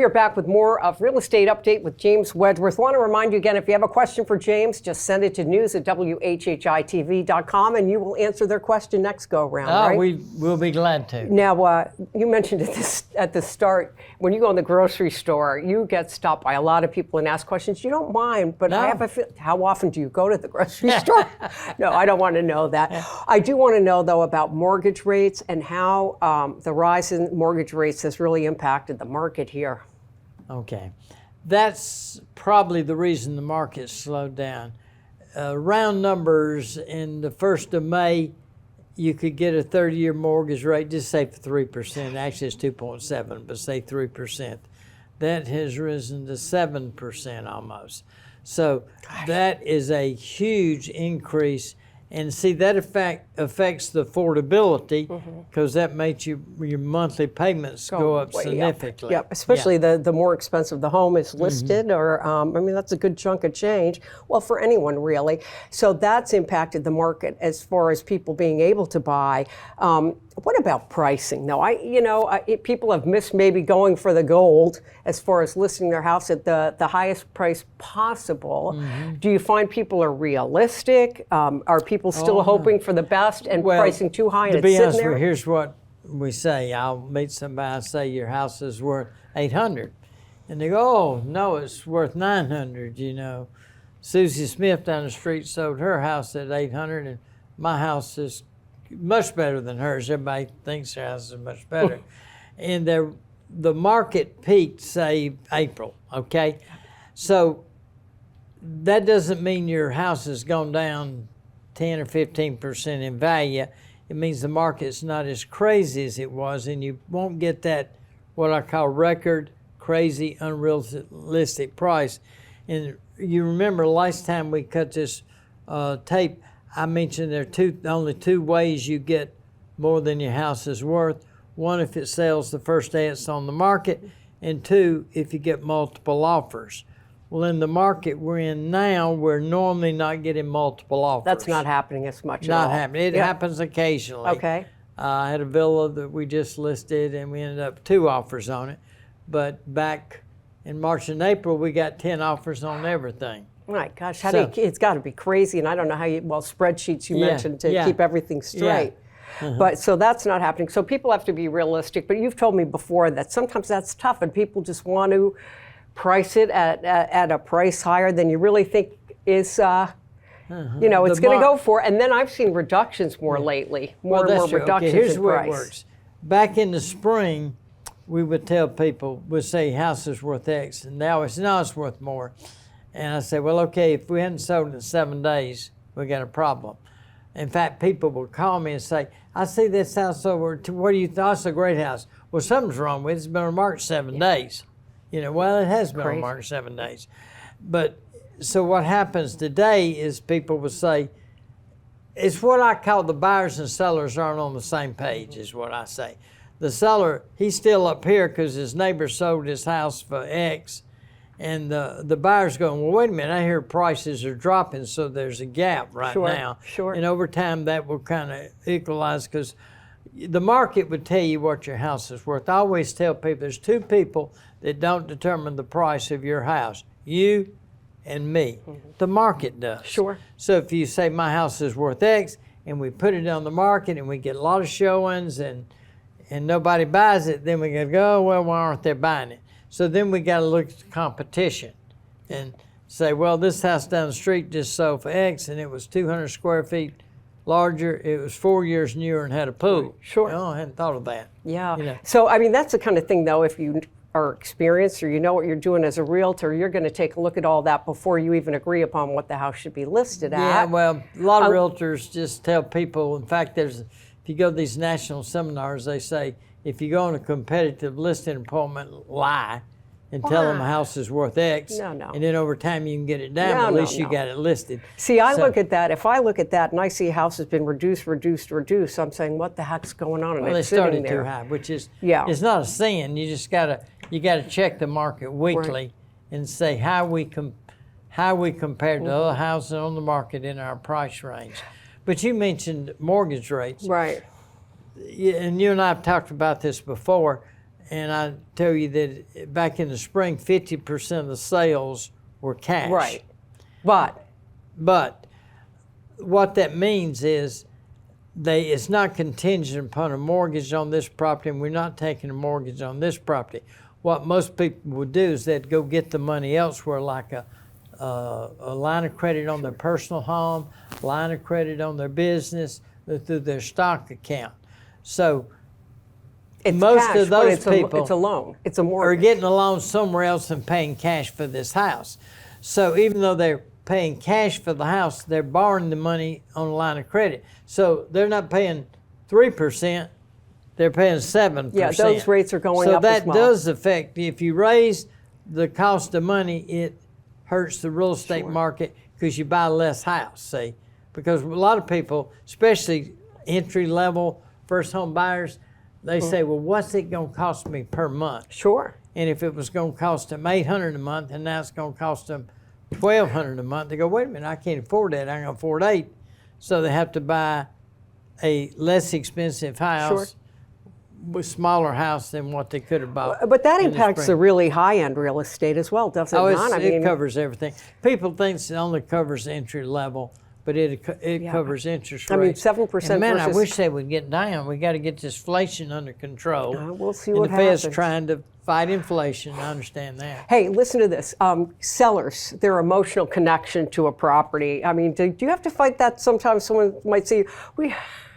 We are back with more of Real Estate Update with James Wedgeworth. Want to remind you again, if you have a question for James, just send it to news@WHHITV.com and you will answer their question next go round. Right? We'll be glad to. Now, you mentioned at the start, when you go in the grocery store, you get stopped by a lot of people and ask questions. You don't mind, but No. I have a feel, how often do you go to the grocery store? No, I don't want to know that. I do want to know, though, about mortgage rates and how the rise in mortgage rates has really impacted the market here. Okay. That's probably the reason the market slowed down. Round numbers, in the 1st of May, you could get a 30-year mortgage rate, just say for 3%. Actually, it's 2.7, but say 3%. That has risen to 7% almost. So that is a huge increase. And see, that affects the affordability because that makes your monthly payments go up significantly. Yep, especially the more expensive the home is listed, or I mean, that's a good chunk of change. Well, for anyone really. So that's impacted the market as far as people being able to buy. What about pricing? Now, people have missed maybe going for the gold as far as listing their house at the highest price possible. Do you find people are realistic? Are people still hoping for the best and pricing too high and to be it's honest sitting there? with you, here's what we say. I'll meet somebody and say your house is worth $800, and they go, "Oh no, it's worth $900." You know, Susie Smith down the street sold her house at $800, and my house is much better than hers. Everybody thinks their house is much better. And the market peaked, say, April, okay? So that doesn't mean your house has gone down 10 or 15% in value. It means the market's not as crazy as it was, and you won't get that, what I call record, crazy, unrealistic price. And you remember last time we cut this tape, I mentioned there are only two ways you get more than your house is worth. One, if it sells the first day it's on the market, and two, if you get multiple offers. Well, in the market we're in now, we're normally not getting multiple offers. That's not happening as much at all. Not happening. It happens occasionally. Okay. I had a villa that we just listed, and we ended up 2 offers on it. But back in March and April, we got 10 offers on everything. My gosh, it's got to be crazy, and I don't know how spreadsheets you mentioned to keep everything straight. But so that's not happening. So people have to be realistic, but you've told me before that sometimes that's tough and people just want to price it at a price higher than you really think is, it's going to go for. And then I've seen reductions more lately, more and more reductions Here's in where price. it works. Back in the spring, we would tell people, we'd say house is worth X, and they always say, no, it's worth more. And I say, well, okay, if we hadn't sold in 7 days, we got a problem. In fact, people will call me and say, I see this house over, what do you think? It's a great house. Well, something's wrong with it. It's been on the market 7 days. Well, it has been on the market 7 days. But so what happens today is people will say, it's what I call the buyers and sellers aren't on the same page, is what I say. The seller, he's still up here because his neighbor sold his house for X. And the buyer's going, well, wait a minute, I hear prices are dropping, so there's a gap right now. Sure. And over time, that will kind of equalize, because the market would tell you what your house is worth. I always tell people there's 2 people that don't determine the price of your house, you and me. The market does. Sure. So if you say my house is worth X, and we put it on the market, and we get a lot of showings, and nobody buys it, then we go, oh, well, why aren't they buying it? So then we got to look at the competition and say, well, this house down the street just sold for X, and it was 200 square feet larger. It was 4 years newer and had a pool. Sure. Oh, I hadn't thought of that. Yeah. So, I mean, that's the kind of thing, though, if you are experienced or you know what you're doing as a realtor, you're going to take a look at all that before you even agree upon what the house should be listed at. Yeah, well, a lot of realtors just tell people, in fact, if you go to these national seminars, they say, if you go on a competitive listing appointment, lie and tell them a house is worth X. No. And then over time you can get it down, but at least you got it listed. See, I look at that. If I look at that and I see a house has been reduced, I'm saying, what the heck's going on? And well, they started too high, which is it's not a sin. You just gotta check the market weekly and say how we compared to other houses on the market in our price range. But you mentioned mortgage rates. Right. And you and I have talked about this before, And I tell you that back in the spring, 50% of the sales were cash. Right. But what that means is it's not contingent upon a mortgage on this property, and we're not taking a mortgage on this property. What most people would do is they'd go get the money elsewhere, like a line of credit on their personal home, line of credit on their business, through their stock account. So It's most cash, of but those it's people it's a loan. It's a are mortgage. getting a loan somewhere else and paying cash for this house. So even though they're paying cash for the house, they're borrowing the money on a line of credit. So they're not paying 3%, they're paying 7%. Yeah, those rates are going so up as that well. does affect, if you raise the cost of money, it hurts the real estate market because you buy less house, see? Because a lot of people, especially entry level first home buyers, they say, well, what's it gonna cost me per month? Sure. And if it was gonna cost them $800 a month and now it's gonna cost them $1,200 a month, they go, wait a minute, I can't afford that, I can afford $8. So they have to buy a less expensive house, with smaller house than what they could have bought. But that in the impacts the spring. really high-end real estate as well, doesn't it not? It covers everything. People think it only covers entry level, but it covers interest rates. I mean, 7% and man, versus... I wish they would get down. We got to get this inflation under control. We'll see and what the Fed's happens. trying to fight inflation. I understand that. Hey, listen to this. Sellers, their emotional connection to a property. I mean, do you have to fight that sometimes? Someone might say,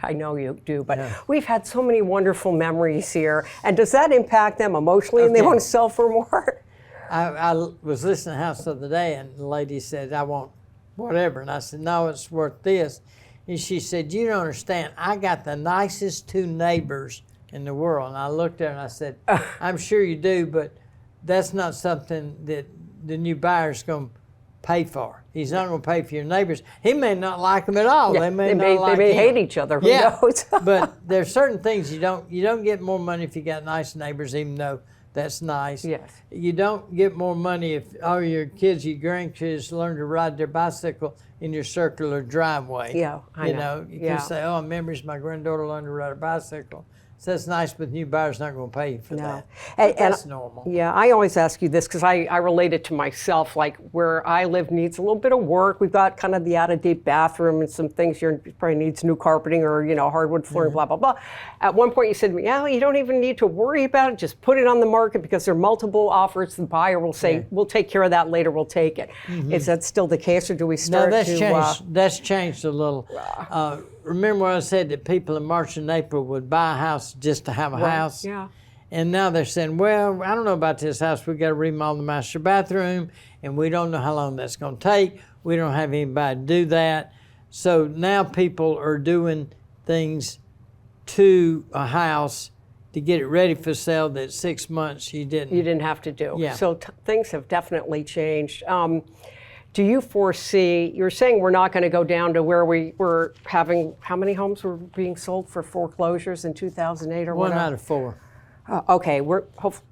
I know you do, but we've had so many wonderful memories here. And does that impact them emotionally and they want to sell for more? I was listening to the house the other day and the lady said, I want whatever. And I said, no, it's worth this. And she said, you don't understand. I got the nicest 2 neighbors in the world. And I looked at her and I said, I'm sure you do, but that's not something that the new buyer's going to pay for. He's not going to pay for your neighbors. He may not like them at all. They may not like They may him. hate each other. Who knows? But there's certain things you don't get more money if you got nice neighbors, even though that's nice. Yes. You don't get more money if all your kids, your grandkids learn to ride their bicycle in your circular driveway. Yeah, I know. You can say, oh, memories, my granddaughter learned to ride a bicycle. So that's nice, but new buyers not going to pay you for that. But that's normal. Yeah, I always ask you this because I relate it to myself. Like where I live needs a little bit of work. We've got kind of the out-of-date bathroom and some things here probably needs new carpeting or hardwood flooring, blah blah blah. At one point you said to me, "Yeah, you don't even need to worry about it. Just put it on the market because there are multiple offers. The buyer will say, "We'll take care of that later. We'll take it." Is that still the case, or do we start no, that's to? Changed. That's changed a little. Remember when I said that people in March and April would buy a house just to have a house? Yeah. And now they're saying, well, I don't know about this house. We've got to remodel the master bathroom, and we don't know how long that's going to take. We don't have anybody to do that. So now people are doing things to a house to get it ready for sale that 6 months you didn't have to do. Yeah. So things have definitely changed. Do you foresee, you're saying we're not going to go down to where we were having, how many homes were being sold for foreclosures in 2008 or One whatever? out of 4. Okay, we're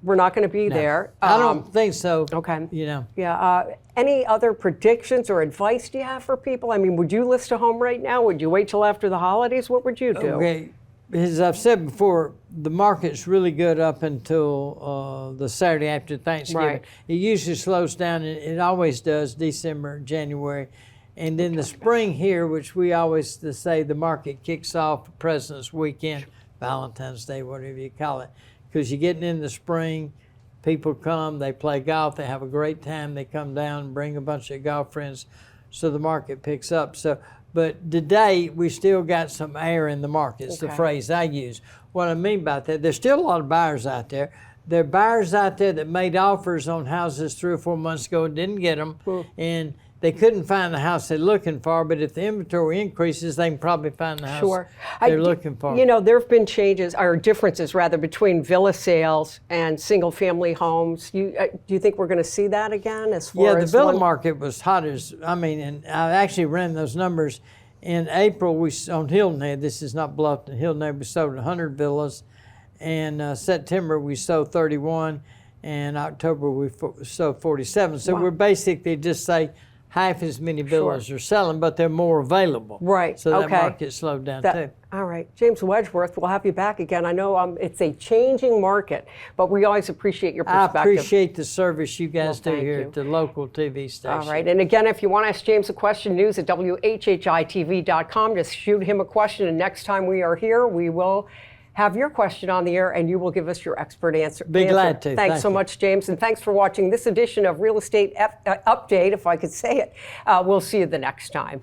not going to be there. I don't think so. Okay. Yeah. Any other predictions or advice do you have for people? I mean, would you list a home right now? Would you wait till after the holidays? What would you do? Okay. As I've said before, the market's really good up until the Saturday after Thanksgiving. Right. It usually slows down, and it always does, December, January. And then the spring here, which we always say the market kicks off President's Weekend, Valentine's Day, whatever you call it. Because you're getting in the spring, people come, they play golf, they have a great time, they come down, bring a bunch of golf friends, so the market picks up. But today, we still got some air in the market. It's the phrase I use. What I mean by that, there's still a lot of buyers out there. There are buyers out there that made offers on houses 3 or 4 months ago and didn't get them, and they couldn't find the house they're looking for, but if the inventory increases, they can probably find the house they're looking for. You know, there have been changes, or differences rather, between villa sales and single-family homes. Do you think we're going to see that again? As far the as villa market was hot as, and I actually ran those numbers. In April, on Hilton Head, this is not Bluffton, Hilton Head, we sold 100 villas. And September, we sold 31. And October, we sold 47. So we're basically just say half as many villas are selling, but they're more available. Right. So that okay. market slowed down too. All right. James Wedgeworth, we'll have you back again. I know it's a changing market, but we always appreciate your perspective. I appreciate the service you guys do here you. at the local TV station. All right. And again, if you want to ask James a question, news at WHHITV.com. Just shoot him a question, and next time we are here, we will have your question on the air, and you will give us your expert answer. Be glad to. Thanks so much, James, and thanks for watching this edition of Real Estate Update, if I could say it. We'll see you the next time.